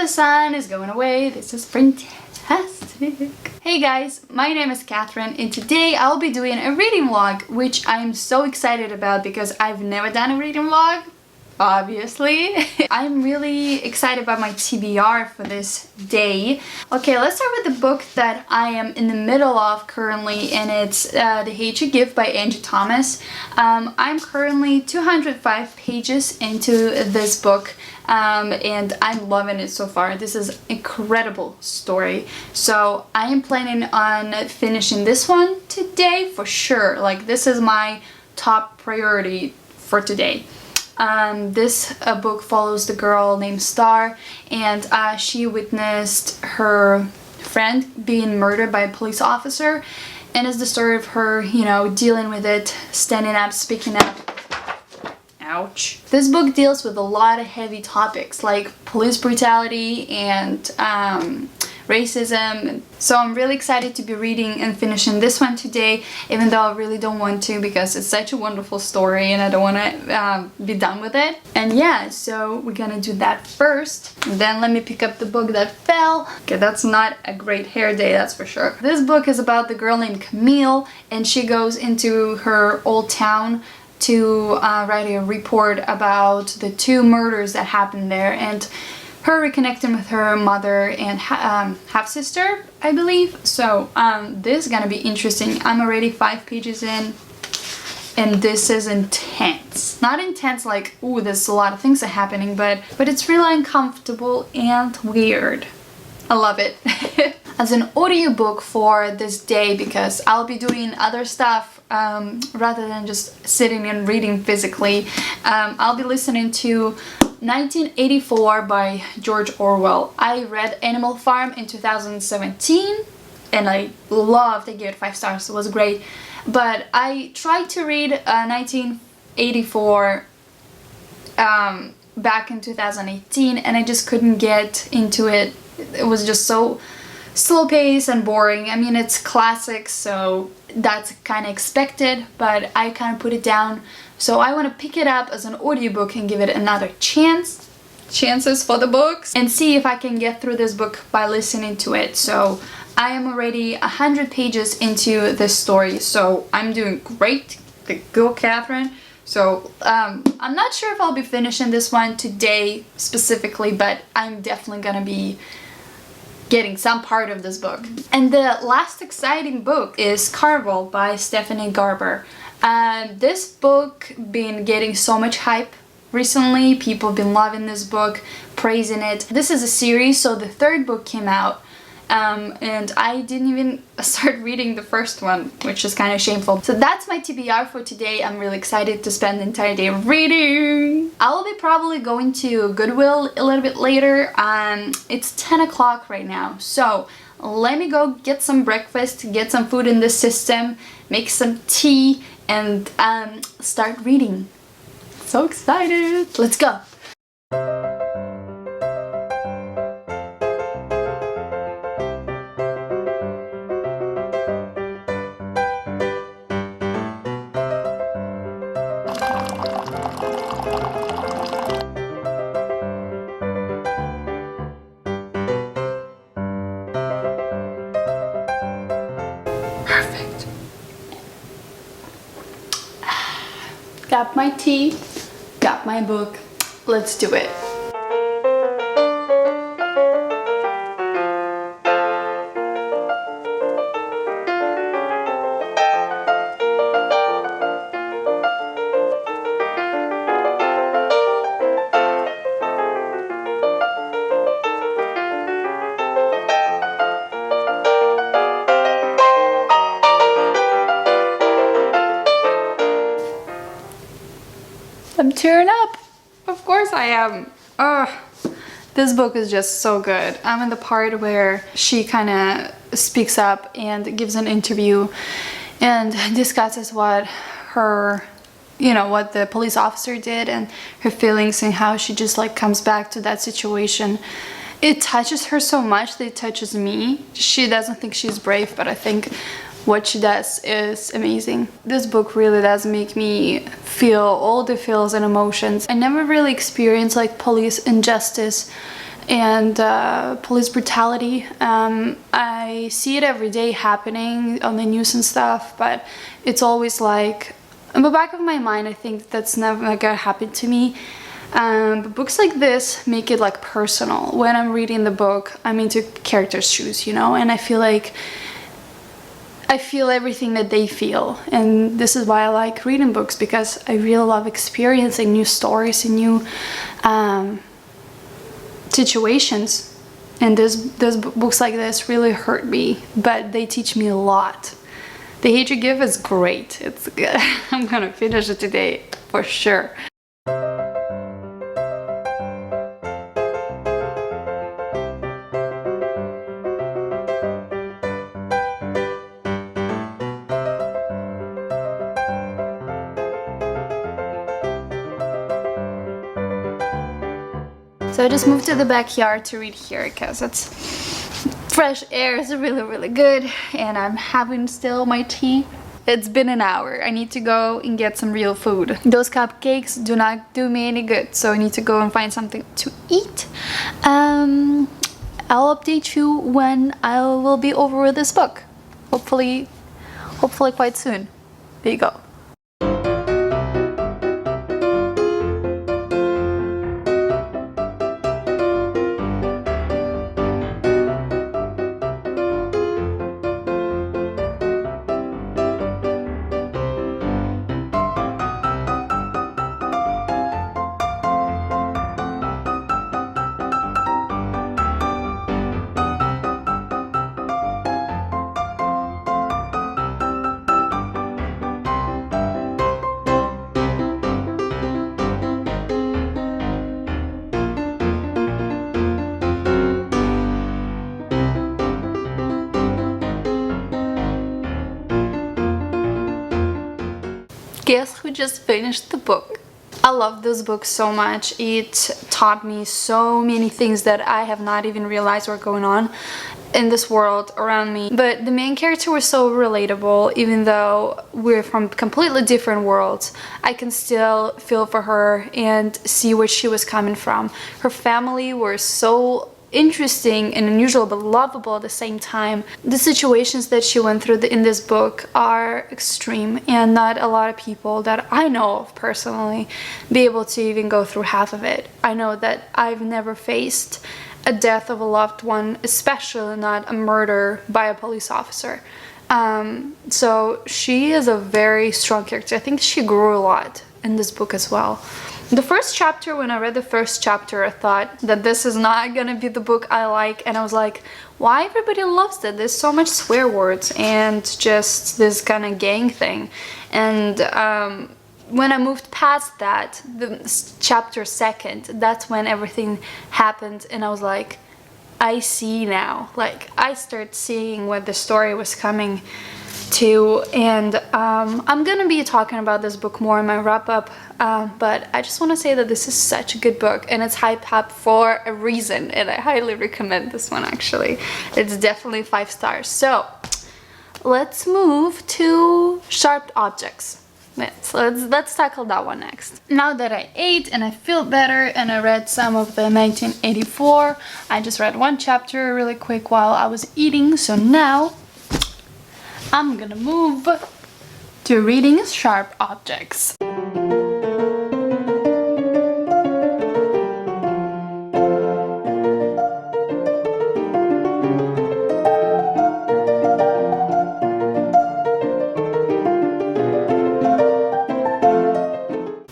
the sun is going away. This is fantastic. Hey guys, my name is Catherine and today I'll be doing a reading vlog, which I'm so excited about because I've never done a reading vlog. Obviously. I'm really excited about my TBR for this day. Okay, let's start with the book that I am in the middle of currently, and it's The Hate You Give by Angie Thomas. I'm currently 205 pages into this book, and I'm loving it so far. This is an incredible story. So I am planning on finishing this one today for sure. Like, this is my top priority for today. This book follows the girl named Star, and she witnessed her friend being murdered by a police officer, and it's the story of her, you know, dealing with it, standing up, speaking up. Ouch. This book deals with a lot of heavy topics like police brutality and racism. So I'm really excited to be reading and finishing this one today, even though I really don't want to because it's such a wonderful story and I don't want to be done with it. And yeah, so we're gonna do that first. Then let me pick up the book that fell. Okay, that's not a great hair day, that's for sure. This book is about the girl named Camille, and she goes into her old town to write a report about the two murders that happened there, and her reconnecting with her mother and half-sister, I believe. So this is gonna be interesting. I'm already 5 pages in, and this is intense. Not intense like, ooh, there's a lot of things are happening, but it's really uncomfortable and weird. I love it. As an audiobook for this day, because I'll be doing other stuff rather than just sitting and reading physically. I'll be listening to 1984 by George Orwell. I read Animal Farm in 2017 and I loved it. I gave it 5 stars. It was great. But I tried to read 1984 back in 2018 and I just couldn't get into it. It was just so slow paced and boring. I mean, it's classic, so that's kind of expected, but I kind of put it down. So I want to pick it up as an audiobook and give it another chances for the books, and see if I can get through this book by listening to it. So I am already 100 pages into this story, so I'm doing great. Go Catherine. So I'm not sure if I'll be finishing this one today specifically, but I'm definitely gonna be getting some part of this book. And the last exciting book is Carvel by Stephanie Garber. This book been getting so much hype recently. People have been loving this book, praising it. This is a series, so the 3rd book came out, and I didn't even start reading the first one, which is kind of shameful. So that's my TBR for today. I'm really excited to spend the entire day reading. I'll be probably going to Goodwill a little bit later. It's 10 o'clock right now, so let me go get some breakfast, get some food in the system, make some tea, and start reading. So excited! Let's go! Perfect. Got my tea, got my book. Let's do it. I'm tearing up. Of course I am. This book is just so good. I'm in the part where she kind of speaks up and gives an interview and discusses what her, you know, what the police officer did and her feelings and how she just like comes back to that situation. It touches her so much that it touches me. She doesn't think she's brave, but I think what she does is amazing. This book really does make me feel all the feels and emotions. I never really experienced like police injustice and police brutality. I see it every day happening on the news and stuff, but it's always like in the back of my mind, I think that's never gonna happen to me. But books like this make it like personal. When I'm reading the book, I'm into characters' shoes, you know, and I feel like I feel everything that they feel. And this is why I like reading books, because I really love experiencing new stories and new situations. And those books like this really hurt me, but they teach me a lot. The Hate You Give is great. It's good. I'm gonna finish it today for sure. So I just moved to the backyard to read here because it's fresh air is really good, and I'm having still my tea. It's been an hour. I need to go and get some real food. Those cupcakes do not do me any good, so I need to go and find something to eat. I'll update you when I will be over with this book. Hopefully quite soon. There you go. Guess who just finished the book? I love this book so much. It taught me so many things that I have not even realized were going on in this world around me. But the main character was so relatable. Even though we're from completely different worlds, I can still feel for her and see where she was coming from. Her family were so interesting and unusual, but lovable at the same time. The situations that she went through in this book are extreme, and not a lot of people that I know of personally be able to even go through half of it. I know that I've never faced a death of a loved one, especially not a murder by a police officer. So she is a very strong character. I think she grew a lot in this book as well. The first chapter, when I read the first chapter, I thought that this is not gonna be the book I like, and I was like, why everybody loves it? There's so much swear words and just this kind of gang thing. And when I moved past that, the chapter second, that's when everything happened, and I was like, I see now. Like, I start seeing what the story was coming to, and I'm gonna be talking about this book more in my wrap-up, but I just want to say that this is such a good book, and it's hyped up for a reason, and I highly recommend this one. Actually, it's definitely 5 stars. So let's move to Sharp Objects. Let's tackle that one next. Now that I ate and I feel better and I read some of the 1984, I just read one chapter really quick while I was eating, so now I'm gonna move to reading Sharp Objects.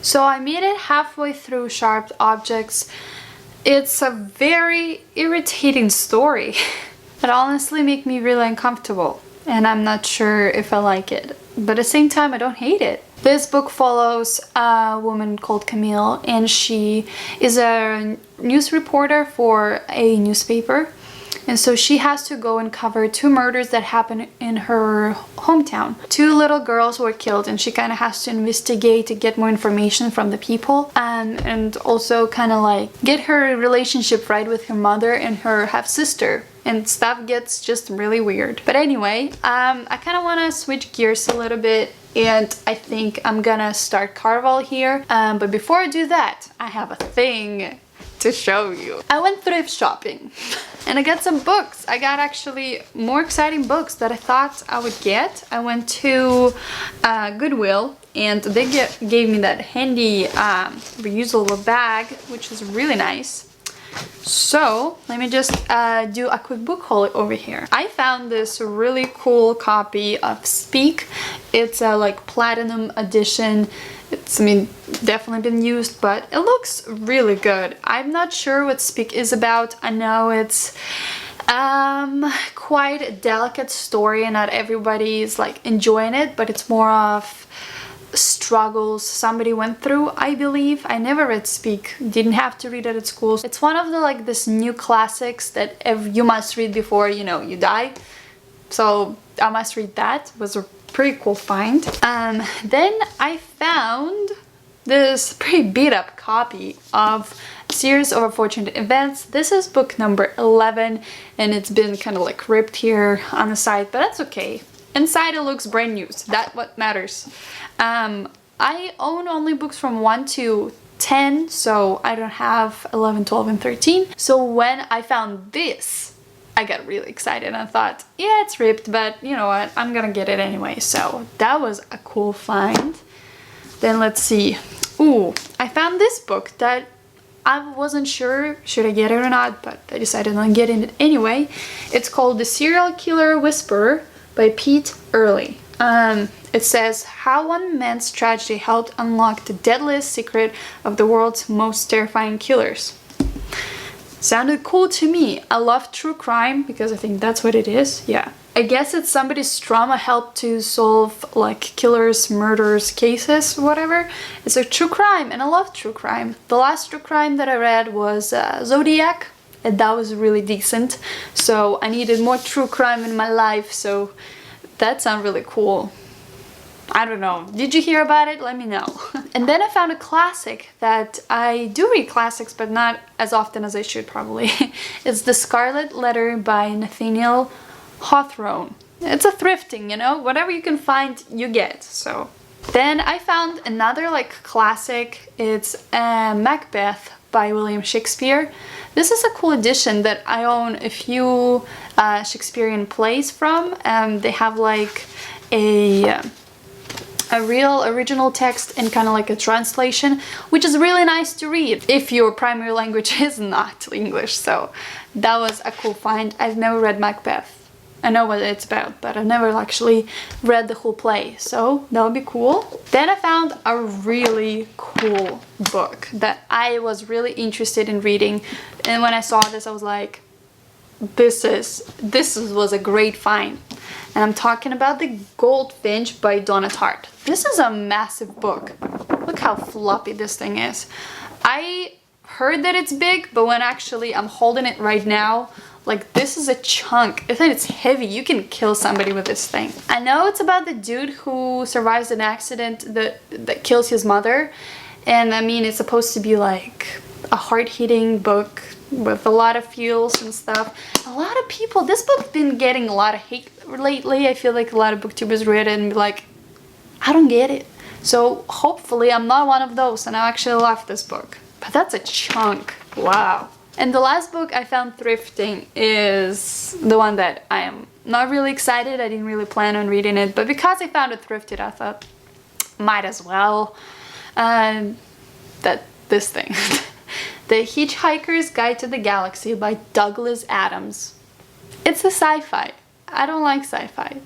So I made it halfway through Sharp Objects. It's a very irritating story. It honestly makes me really uncomfortable, and I'm not sure if I like it. But at the same time, I don't hate it. This book follows a woman called Camille, and she is a news reporter for a newspaper. And so she has to go and cover 2 murders that happened in her hometown. 2 little girls were killed, and she kind of has to investigate to get more information from the people, and also kind of like get her relationship right with her mother and her half-sister. And stuff gets just really weird. But anyway, I kind of want to switch gears a little bit, and I think I'm gonna start Carvel here. But before I do that, I have a thing to show you. I went thrift shopping and I got some books. I got actually more exciting books that I thought I would get. I went to Goodwill and they gave me that handy reusable bag, which is really nice. So let me just do a quick book haul over here. I found this really cool copy of Speak. It's a like platinum edition. It's, I mean, definitely been used, but it looks really good. I'm not sure what Speak is about. I know it's quite a delicate story and not everybody is like enjoying it, but it's more of struggles somebody went through, I believe. I never read Speak, didn't have to read it at school. It's one of the like this new classics that you must read before, you know, you die. So I must read that. It was a pretty cool find. Then I found this pretty beat up copy of A Series of Unfortunate Events. This is book number 11 and it's been kind of like ripped here on the side, but that's okay. Inside it looks brand new, so that's what matters. I own only books from 1 to 10, so I don't have 11, 12, and 13. So when I found this, I got really excited and I thought, yeah, it's ripped, but you know what, I'm gonna get it anyway. So that was a cool find. Then let's see. Ooh, I found this book that I wasn't sure should I get it or not, but I decided on getting it anyway. It's called The Serial Killer Whisperer by Pete Early. It says how one man's tragedy helped unlock the deadliest secret of the world's most terrifying killers. Sounded cool to me. I love true crime because I think that's what it is. Yeah. I guess it's somebody's trauma helped to solve like killers, murders, cases, whatever. It's a true crime and I love true crime. The last true crime that I read was Zodiac and that was really decent. So I needed more true crime in my life, so that sounds really cool. I don't know. Did you hear about it? Let me know. And then I found a classic that I do read classics, but not as often as I should probably. It's The Scarlet Letter by Nathaniel Hawthorne. It's a thrifting, you know? Whatever you can find, you get. So then I found another like classic. It's Macbeth by William Shakespeare. This is a cool edition that I own a few Shakespearean plays from. They have like a real original text and kind of like a translation, which is really nice to read if your primary language is not English. So that was a cool find. I've never read Macbeth. I know what it's about, but I've never actually read the whole play, so that would be cool. Then I found a really cool book that I was really interested in reading, and when I saw this I was like, this was a great find. And I'm talking about The Goldfinch by Donna Tartt. This is a massive book. Look how floppy this thing is. I heard that it's big, but when actually I'm holding it right now, like this is a chunk. I think it's heavy. You can kill somebody with this thing. I know it's about the dude who survives an accident that kills his mother. And I mean, it's supposed to be like a hard-hitting book with a lot of feels and stuff. A lot of people, this book's been getting a lot of hate lately. I feel like a lot of booktubers read it and be like, I don't get it. So hopefully I'm not one of those and I actually love this book. But that's a chunk. Wow. And the last book I found thrifting is the one that I am not really excited. I didn't really plan on reading it, but because I found it thrifted, I thought, might as well. This thing. The Hitchhiker's Guide to the Galaxy by Douglas Adams. It's a sci-fi. I don't like sci-fi.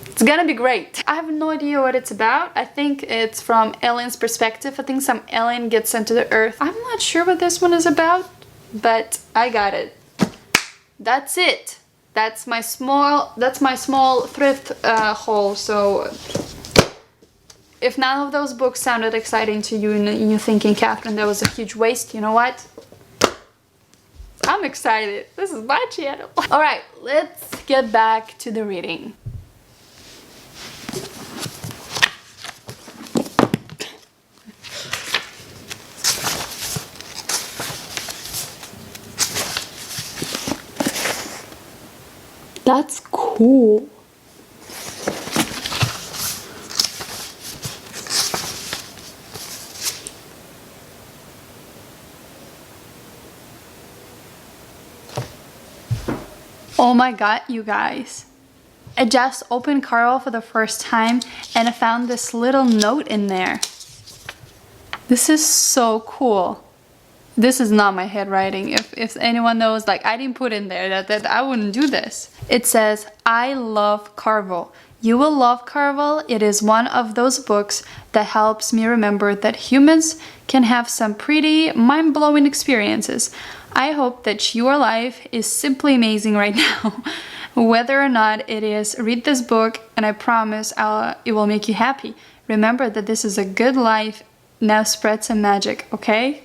It's gonna be great. I have no idea what it's about. I think it's from alien's perspective. I think some alien gets sent to the Earth. I'm not sure what this one is about, but I got it. That's it. That's my small thrift haul. So if none of those books sounded exciting to you and you're thinking, Catherine, that was a huge waste, you know what? I'm excited. This is my channel. All right, let's get back to the reading. That's cool. Oh my god, you guys. I just opened Carl for the first time and I found this little note in there. This is so cool. This is not my handwriting. If anyone knows, like, I didn't put in there that I wouldn't do this. It says, I love Carvel. You will love Carvel. It is one of those books that helps me remember that humans can have some pretty mind-blowing experiences. I hope that your life is simply amazing right now. Whether or not it is, read this book and I promise it will make you happy. Remember that this is a good life. Now spread some magic, okay?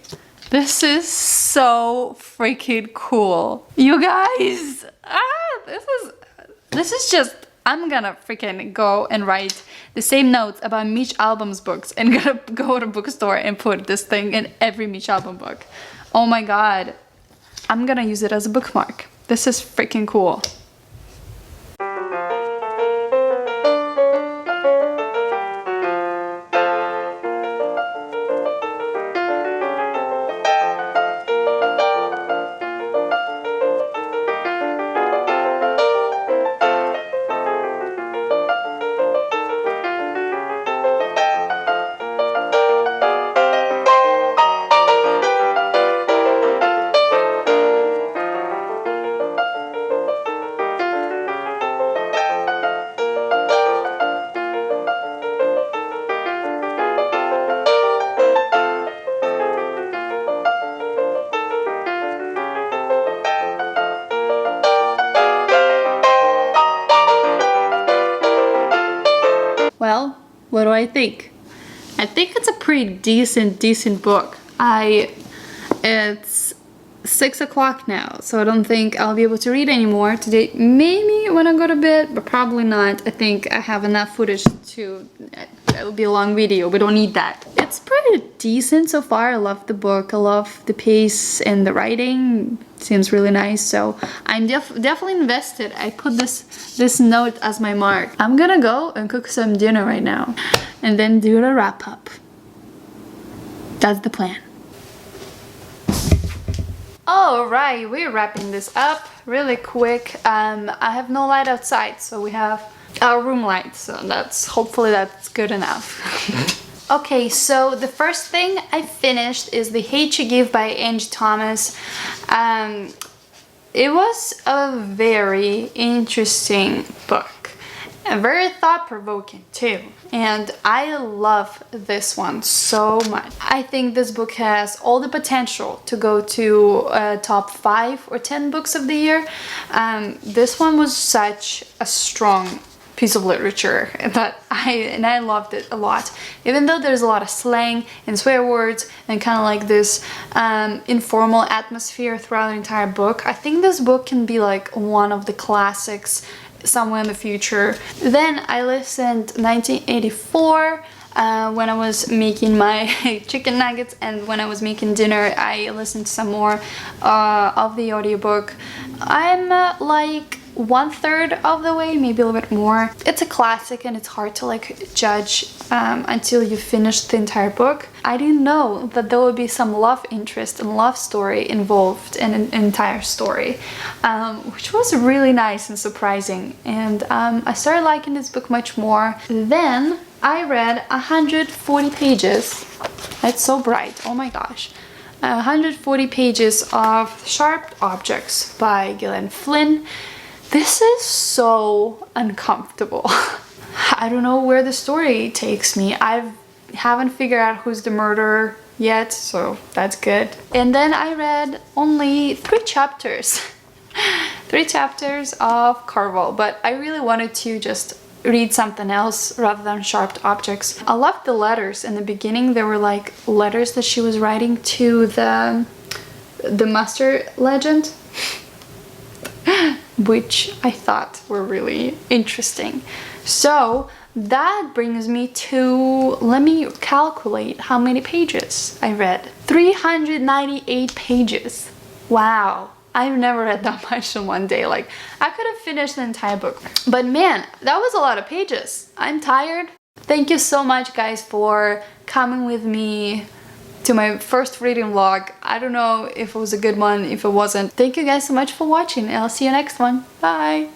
This is so freaking cool. You guys, this is just, I'm gonna freaking go and write the same notes about Mitch Albom's books and gonna go to a bookstore and put this thing in every Mitch Albom book. Oh my god. I'm gonna use it as a bookmark. This is freaking cool. Well, what do I think? I think it's a pretty decent book. It's 6 o'clock now, so I don't think I'll be able to read anymore today. Maybe when I go to bed, but probably not. I think I have enough footage to, it'll be a long video. We don't need that. It's pretty decent so far. I love the book. I love the pace and the writing. Seems really nice. So I'm definitely invested. I put this note as my mark. I'm gonna go and cook some dinner right now and then do the wrap up. That's the plan. Alright, we're wrapping this up really quick. I have no light outside, so we have our room light, so hopefully that's good enough. Okay, so the first thing I finished is The Hate You Give by Angie Thomas. It was a very interesting book, and very thought-provoking too. And I love this one so much. I think this book has all the potential to go to top 5 or 10 books of the year. This one was such a strong piece of literature that I loved it a lot. Even though there's a lot of slang and swear words and kind of like this informal atmosphere throughout the entire book, I think this book can be like one of the classics somewhere in the future. Then I listened 1984 when I was making my chicken nuggets, and when I was making dinner I listened to some more of the audiobook. I'm like 1/3 of the way, maybe a little bit more. It's a classic and it's hard to like judge until you finish the entire book. I didn't know that there would be some love interest and love story involved in an entire story, which was really nice and surprising. And I started liking this book much more. Then I read 140 pages. It's so bright, oh my gosh. 140 pages of Sharp Objects by Gillian Flynn. This is so uncomfortable. I don't know where the story takes me. I haven't figured out who's the murderer yet, so that's good. And then I read only 3 chapters. 3 chapters of Carvel, but I really wanted to just read something else rather than Sharp Objects. I loved the letters. In the beginning there were like letters that she was writing to the master legend, which I thought were really interesting. So that brings me to, let me calculate how many pages I read. 398 pages. Wow. I've never read that much in one day. Like, I could have finished the entire book. But man, that was a lot of pages. I'm tired. Thank you so much, guys, for coming with me to my first reading vlog. I don't know if it was a good one, if it wasn't. Thank you guys so much for watching, and I'll see you next one. Bye!